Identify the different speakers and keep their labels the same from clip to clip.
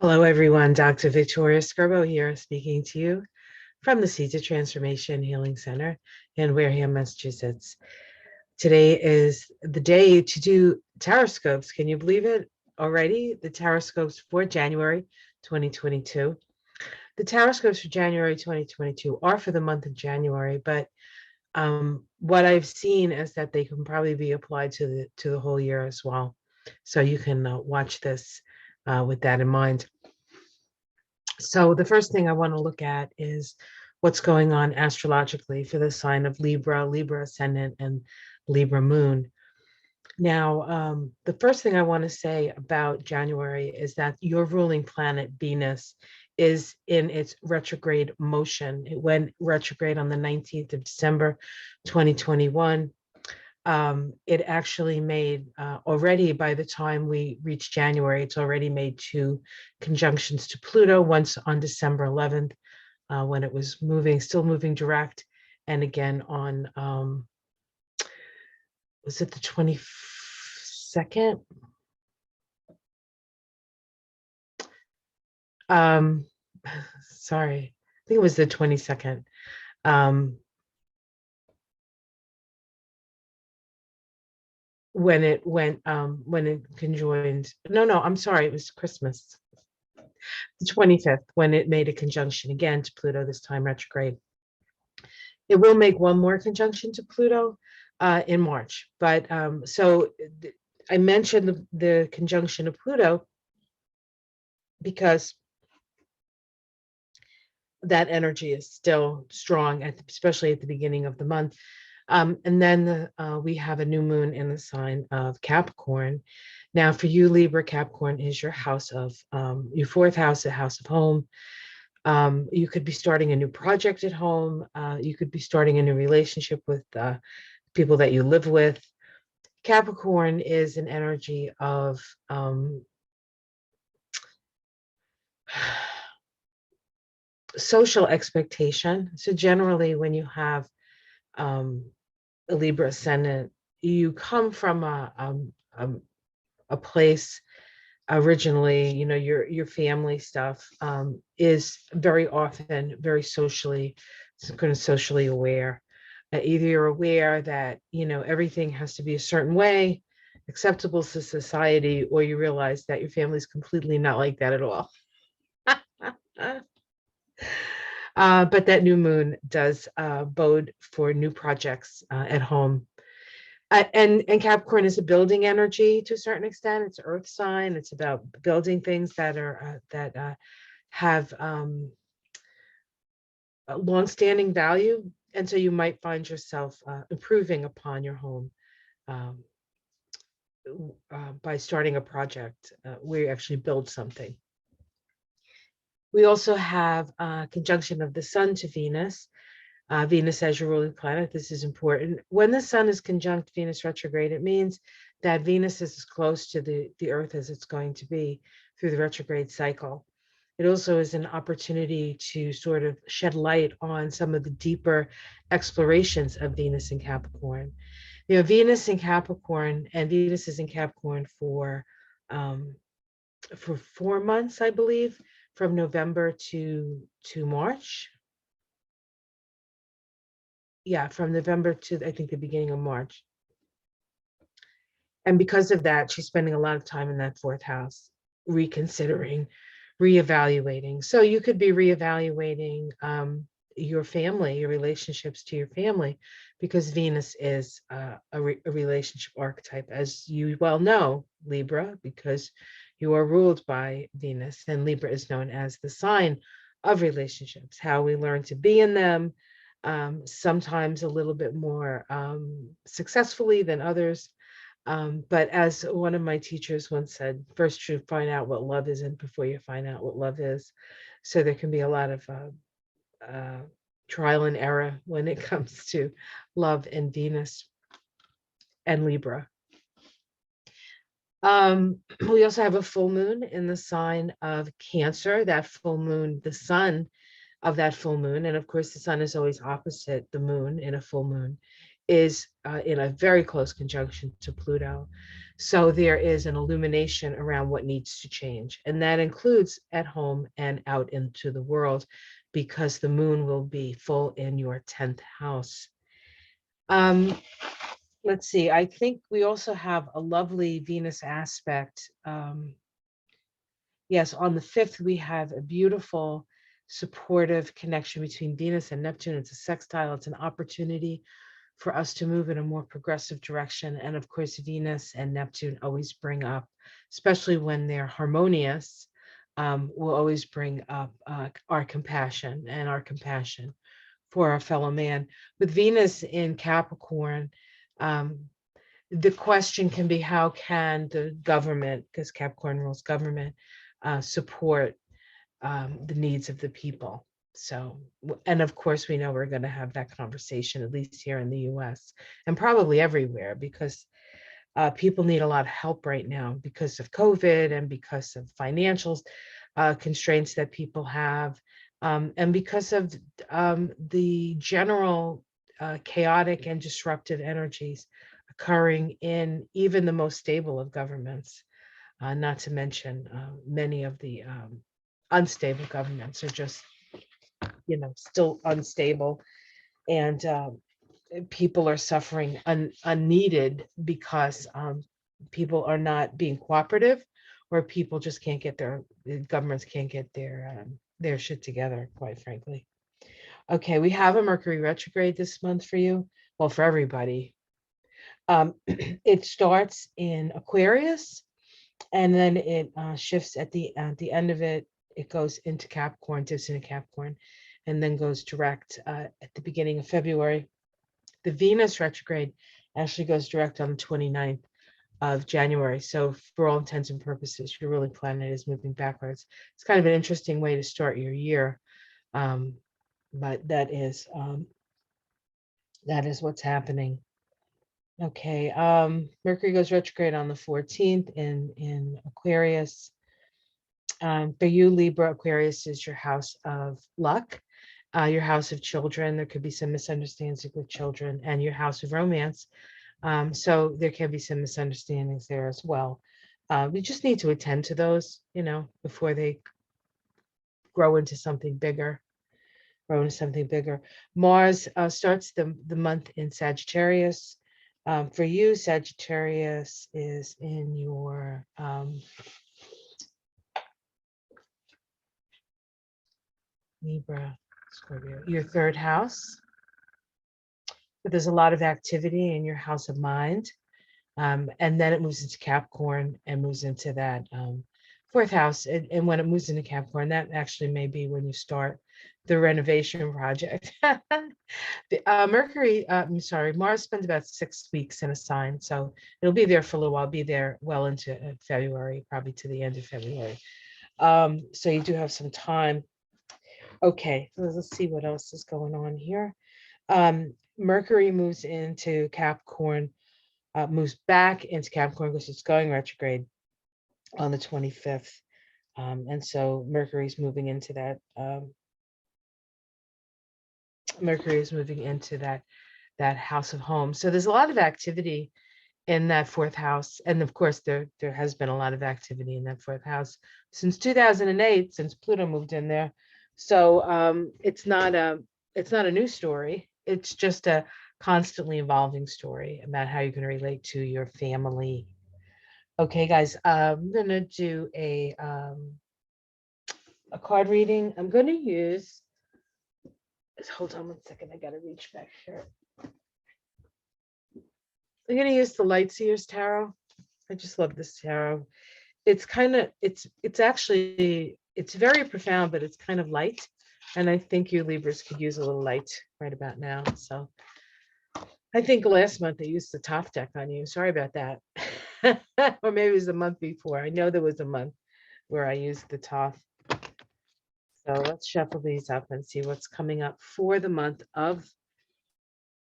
Speaker 1: Hello, everyone. Dr. Victoria Skirbo here, speaking to you from the Seeds of Transformation Healing Center in Wareham, Massachusetts. Today is the day to do tarot scopes. Can you believe it already? The tarot scopes for January 2022. The tarot scopes for January 2022 are for the month of January, but what I've seen is that they can probably be applied to the whole year as well. So you can watch this with that in mind. So the first thing I want to look at is what's going on astrologically for the sign of Libra, Libra Ascendant, and Libra Moon. Now, the first thing I want to say about January is that your ruling planet, Venus, is in its retrograde motion. It went retrograde on the 19th of December, 2021. It actually made already, by the time we reach January, it's already made two conjunctions to Pluto, once on December 11th when it was still moving direct, and again on, was it the 22nd? Sorry, I think it was the 22nd. When it conjoined, no, I'm sorry, it was Christmas, the 25th, when it made a conjunction again to Pluto, this time retrograde. It will make one more conjunction to Pluto in March. But I mentioned the conjunction of Pluto because that energy is still strong, especially at the beginning of the month. And then we have a new moon in the sign of Capricorn. Now, for you, Libra, Capricorn is your house of, your fourth house, the house of home. You could be starting a new project at home. You could be starting a new relationship with people that you live with. Capricorn is an energy of social expectation. So generally, when you have a Libra ascendant, you come from a place originally, your family stuff is very often very socially aware. Either you're aware that everything has to be a certain way, acceptable to society, or you realize that your family's completely not like that at all. But that new moon does bode for new projects at home. And Capricorn is a building energy to a certain extent. It's an earth sign. It's about building things that have a long-standing value. And so you might find yourself improving upon your home by starting a project where you actually build something. We also have a conjunction of the sun to Venus. Venus as your ruling planet. This is important. When the sun is conjunct Venus retrograde, it means that Venus is as close to the Earth as it's going to be through the retrograde cycle. It also is an opportunity to sort of shed light on some of the deeper explorations of Venus in Capricorn. Venus in Capricorn, and Venus is in Capricorn for 4 months, I believe, from November to March. Yeah, from November to, I think, the beginning of March. And because of that, she's spending a lot of time in that fourth house, reconsidering, reevaluating. So you could be reevaluating your family, your relationships to your family, because Venus is a relationship archetype, as you well know, Libra, because you are ruled by Venus, and Libra is known as the sign of relationships, how we learn to be in them, sometimes a little bit more successfully than others. But as one of my teachers once said, first you find out what love isn't before you find out what love is. So there can be a lot of trial and error when it comes to love and Venus and Libra. We also have a full moon in the sign of Cancer. That full moon, the sun of that full moon, and of course the sun is always opposite the moon in a full moon, is in a very close conjunction to Pluto. So there is an illumination around what needs to change. And that includes at home and out into the world, because the moon will be full in your 10th house. Let's see, I think we also have a lovely Venus aspect. Yes, on the 5th, we have a beautiful supportive connection between Venus and Neptune. It's a sextile, it's an opportunity for us to move in a more progressive direction. And of course, Venus and Neptune always bring up, especially when they're harmonious, will always bring up our compassion and our compassion for our fellow man. With Venus in Capricorn, the question can be, how can the government, because Capricorn rules government, support the needs of the people? So, and of course, we know we're going to have that conversation, at least here in the US and probably everywhere, because people need a lot of help right now because of COVID and because of financial constraints that people have, and because of the general chaotic and disruptive energies occurring in even the most stable of governments, not to mention many of the unstable governments are just, still unstable, and people are suffering unneeded because people are not being cooperative, or people just can't get governments can't get their shit together, quite frankly. Okay, we have a Mercury retrograde this month for you. Well, for everybody. It starts in Aquarius, and then it shifts at the end of it. It goes into Capricorn, dips into Capricorn, and then goes direct at the beginning of February. The Venus retrograde actually goes direct on the 29th of January. So for all intents and purposes, your ruling planet is moving backwards. It's kind of an interesting way to start your year. But that is what's happening. Okay, Mercury goes retrograde on the 14th in Aquarius. For you, Libra, Aquarius is your house of luck, your house of children. There could be some misunderstandings with children, and your house of romance. So there can be some misunderstandings there as well. We just need to attend to those, before they grow into something bigger. Mars starts the month in Sagittarius. For you, Sagittarius is in your Libra, Scorpio, your 3rd house. But there's a lot of activity in your house of mind. And then it moves into Capricorn and moves into that 4th house. And when it moves into Capricorn, that actually may be when you start the renovation project. Mars spends about 6 weeks in a sign. So it'll be there for a little while, be there well into February, probably to the end of February. So you do have some time. Okay, so let's see what else is going on here. Mercury moves into Capricorn, moves back into Capricorn because it's going retrograde on the 25th. And so Mercury's moving into that. Mercury is moving into that house of home. So there's a lot of activity in that 4th house. And of course, there has been a lot of activity in that 4th house since 2008, since Pluto moved in there. So it's not a new story. It's just a constantly evolving story about how you're going to relate to your family. Okay, guys, I'm going to do a card reading. I'm going to use, hold on 1 second. I got to reach back here. I'm going to use the Light Seers Tarot. I just love this tarot. It's kind of, it's actually, it's very profound, but it's kind of light. And I think you Libras could use a little light right about now. So I think last month I used the top deck on you. Sorry about that. Or maybe it was the month before. I know there was a month where I used the top. So let's shuffle these up and see what's coming up for the month of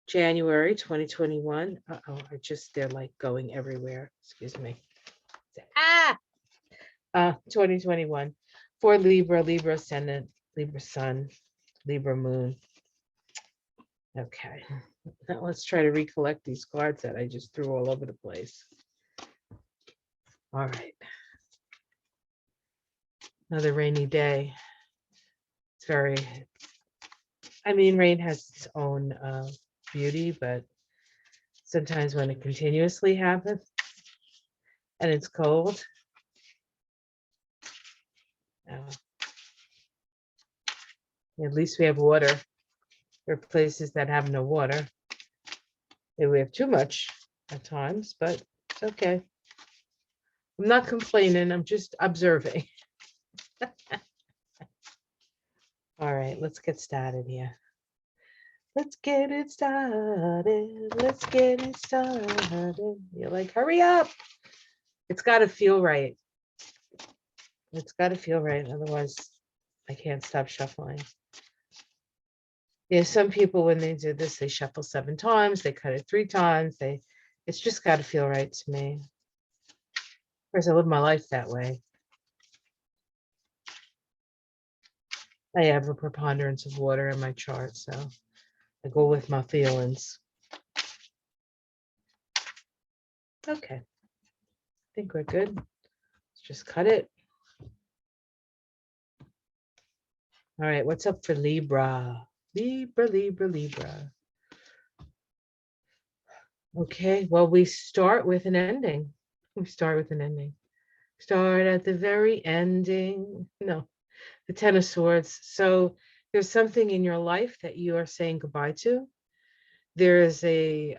Speaker 1: January 2021. They're like going everywhere. Excuse me. 2021 for Libra, Libra Ascendant, Libra Sun, Libra Moon. Okay. Now let's try to recollect these cards that I just threw all over the place. All right. Another rainy day. It's very, I mean, rain has its own beauty, but sometimes when it continuously happens and it's cold, at least we have water. There are places that have no water. Maybe we have too much at times, but it's okay. I'm not complaining, I'm just observing. All right, let's get started here. Let's get it started. Let's get it started. You're like, hurry up. It's got to feel right. It's got to feel right. Otherwise, I can't stop shuffling. Yeah, some people, when they do this, they shuffle 7 times. They cut it 3 times. It's just got to feel right to me. Of course, I live my life that way. I have a preponderance of water in my chart, so I go with my feelings. Okay. I think we're good. Let's just cut it. All right, what's up for Libra? Libra. Okay, well, we start with an ending. Start at the very ending. No, the 10 of Swords. So there's something in your life that you are saying goodbye to. There is a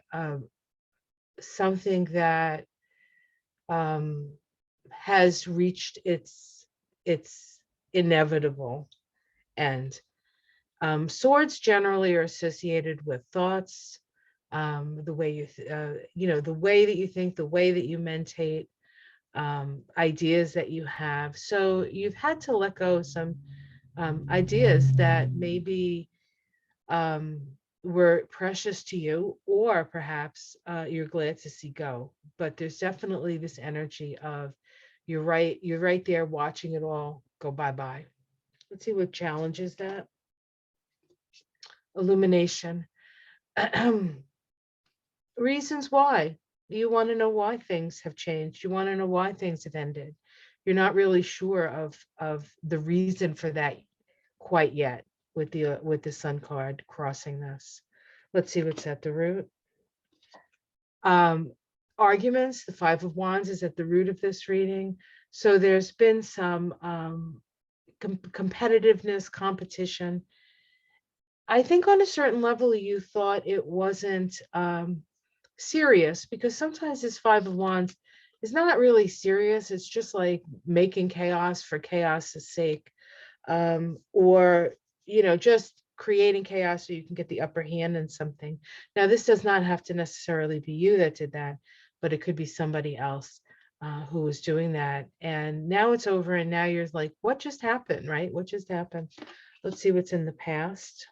Speaker 1: something that has reached its inevitable end. Swords generally are associated with thoughts, the way the way that you think, the way that you mentate, ideas that you have. So you've had to let go of some ideas that maybe were precious to you, or perhaps you're glad to see go. But there's definitely this energy of you're right there watching it all go bye-bye. Let's see what challenges that. Illumination. Reasons why. You want to know why things have changed. You want to know why things have ended. You're not really sure of the reason for that quite yet with the Sun card crossing this. Let's see what's at the root. Arguments. The 5 of Wands is at the root of this reading. So there's been some competitiveness, competition. I think on a certain level you thought it wasn't serious, because sometimes this 5 of Wands is not really serious. It's just like making chaos for chaos's sake, or just creating chaos so you can get the upper hand in something. Now, this does not have to necessarily be you that did that, but it could be somebody else who was doing that. And now it's over, and now you're like, what just happened, right? What just happened? Let's see what's in the past.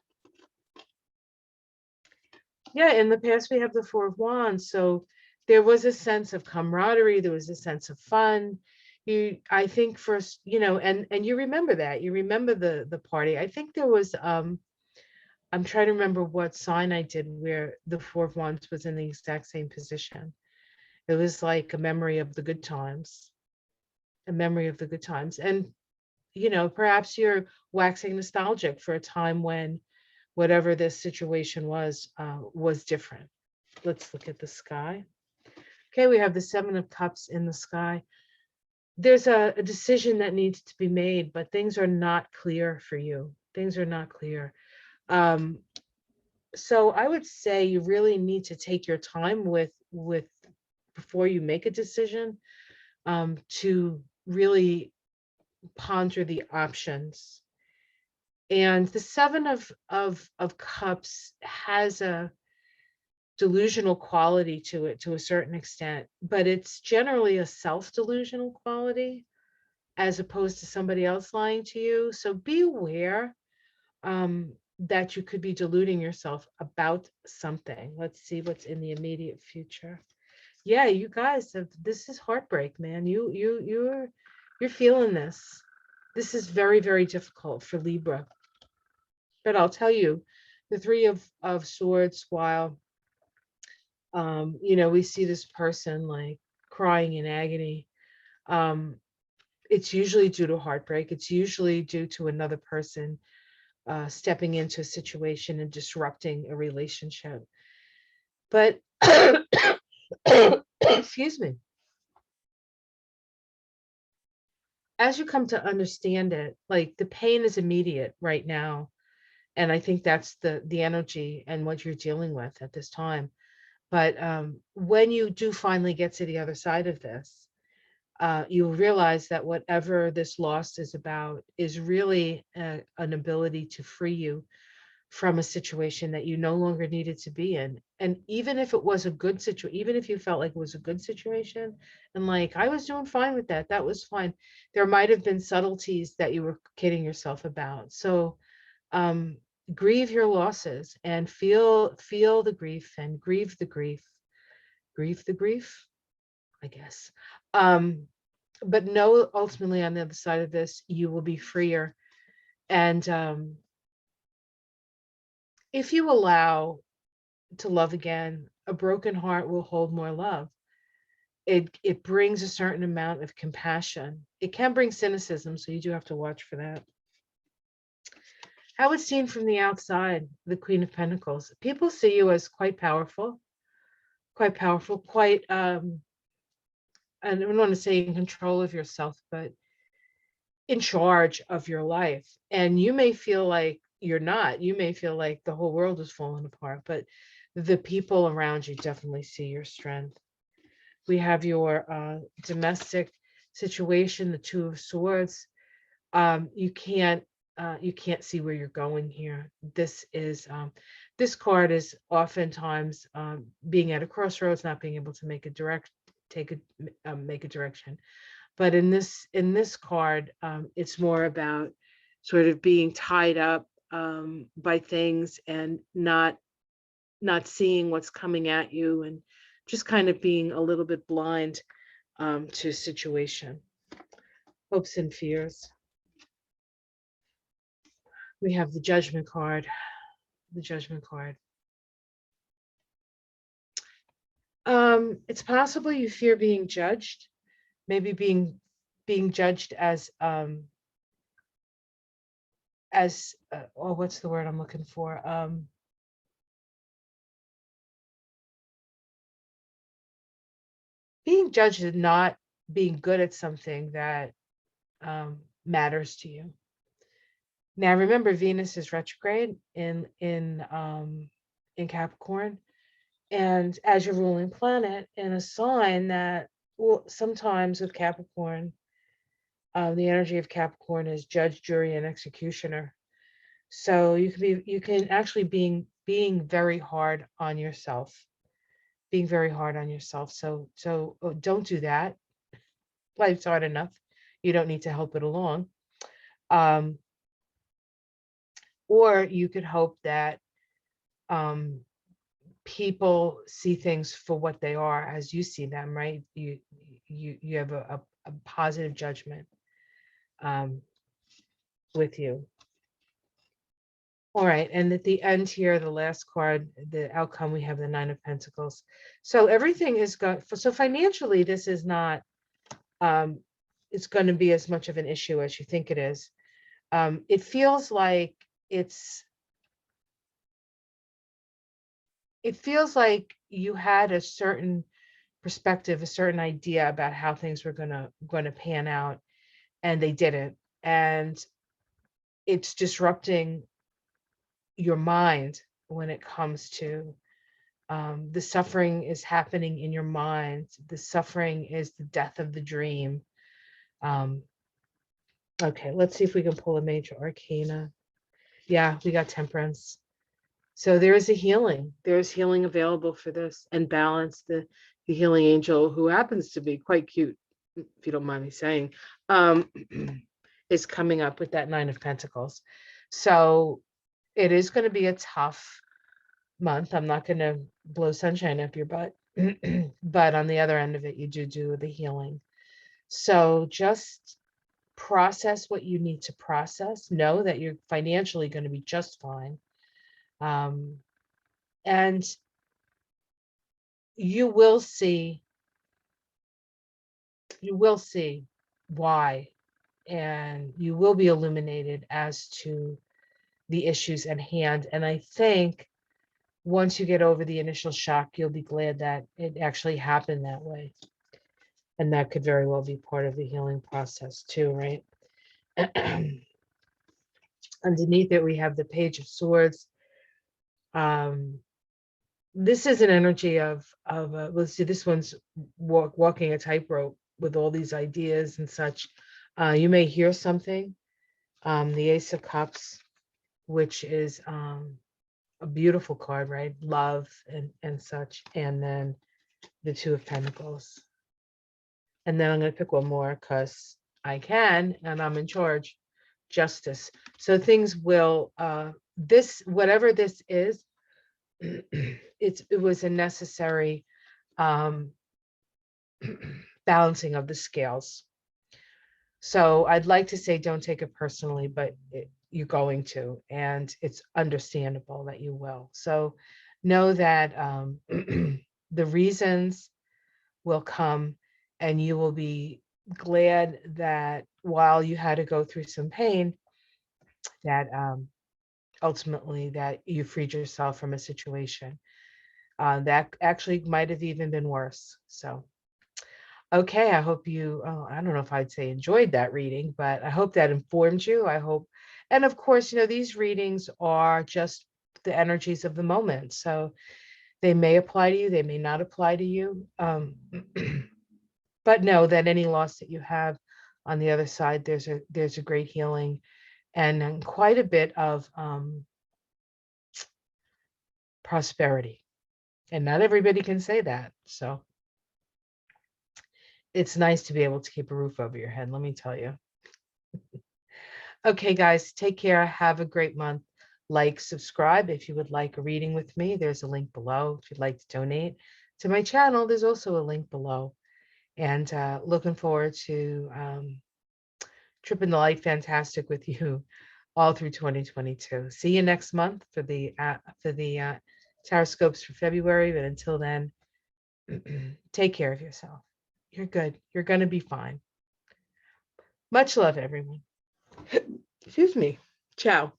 Speaker 1: Yeah, in the past we have the 4 of Wands. So there was a sense of camaraderie. There was a sense of fun. I think first, and you remember that. You remember the party. I think there was, I'm trying to remember what sign I did where the 4 of Wands was in the exact same position. It was like a memory of the good times. A memory of the good times. And, perhaps you're waxing nostalgic for a time when whatever this situation was different. Let's look at the sky. Okay, we have the 7 of Cups in the sky. There's a decision that needs to be made, but things are not clear for you. Things are not clear. So I would say you really need to take your time with before you make a decision, to really ponder the options. And the 7 of Cups has a delusional quality to it to a certain extent, but it's generally a self-delusional quality as opposed to somebody else lying to you. So be aware that you could be deluding yourself about something. Let's see what's in the immediate future. Yeah, you guys this is heartbreak, man. You're feeling this. This is very, very difficult for Libra. But I'll tell you, The Three of Swords, while we see this person like crying in agony, it's usually due to heartbreak. It's usually due to another person stepping into a situation and disrupting a relationship. But excuse me, as you come to understand it, like the pain is immediate right now, and I think that's the energy and what you're dealing with at this time. But when you do finally get to the other side of this, you'll realize that whatever this loss is about is really an ability to free you from a situation that you no longer needed to be in. And even if it was a good situation, even if you felt like it was a good situation, and like I was doing fine with that, that was fine. There might have been subtleties that you were kidding yourself about. So um, grieve your losses and feel the grief and grieve the grief, I guess. But know ultimately on the other side of this, you will be freer. And if you allow to love again, a broken heart will hold more love. It brings a certain amount of compassion. It can bring cynicism, so you do have to watch for that. How it's seen from the outside, the Queen of Pentacles. People see you as quite powerful, quite, I don't want to say in control of yourself, but in charge of your life. And you may feel like you're not. You may feel like the whole world is falling apart, but the people around you definitely see your strength. We have your domestic situation, the Two of Swords. You can't see where you're going here. This card is oftentimes being at a crossroads, not being able to make a direction. But in this card, it's more about sort of being tied up by things and not seeing what's coming at you, and just kind of being a little bit blind to a situation. Hopes and fears. We have the Judgment card. The Judgment card. It's possible you fear being judged, maybe being judged as oh, what's the word I'm looking for? Being judged as not being good at something that matters to you. Now, remember, Venus is retrograde in Capricorn, and as your ruling planet in a sign that, well, sometimes with Capricorn, the energy of Capricorn is judge, jury, and executioner. So you can actually being very hard on yourself, being very hard on yourself. So don't do that. Life's hard enough. You don't need to help it along. Or you could hope that people see things for what they are as you see them, right? You have a positive judgment with you. All right, and at the end here, the last card, the outcome, we have the Nine of Pentacles. So everything is going, so financially, this is not, it's going to be as much of an issue as you think it is. It feels like you had a certain perspective, a certain idea about how things were going to pan out, and they didn't. And it's disrupting your mind when it comes to the suffering is happening in your mind. The suffering is the death of the dream. Okay, let's see if we can pull a major arcana. Yeah, we got Temperance. So there is a healing. There's healing available for this, and Balance, the healing angel, who happens to be quite cute, if you don't mind me saying, is coming up with that Nine of Pentacles. So it is going to be a tough month. I'm not going to blow sunshine up your butt, but on the other end of it, you do the healing. So just process what you need to process. Know that you're financially going to be just fine. And you will see why, and you will be illuminated as to the issues at hand. And I think once you get over the initial shock, you'll be glad that it actually happened that way. And that could very well be part of the healing process too, right? Underneath it, we have the Page of Swords. This is an energy of let's see, this one's walking a tightrope with all these ideas and such. You may hear something. The Ace of Cups, which is a beautiful card, right? Love and such. And then the Two of Pentacles. And then I'm going to pick one more because I can, and I'm in charge. Justice. So things will, whatever this is, it was a necessary balancing of the scales. So I'd like to say don't take it personally, but you're going to, and it's understandable that you will. So know that the reasons will come, and you will be glad that while you had to go through some pain, that ultimately that you freed yourself from a situation that actually might have even been worse. So okay, I hope you, I don't know if I'd say enjoyed that reading, but I hope that informed you. I hope, and of course, these readings are just the energies of the moment. So they may apply to you, they may not apply to you. But know that any loss that you have on the other side, there's a great healing and quite a bit of prosperity. And not everybody can say that. So it's nice to be able to keep a roof over your head, let me tell you. Okay, guys, take care. Have a great month. Like, subscribe if you would like a reading with me. There's a link below. If you'd like to donate to my channel, there's also a link below. And looking forward to tripping the light fantastic with you all through 2022. See you next month for the tarot scopes for February. But until then, take care of yourself. You're good. You're going to be fine. Much love, everyone. Excuse me. Ciao.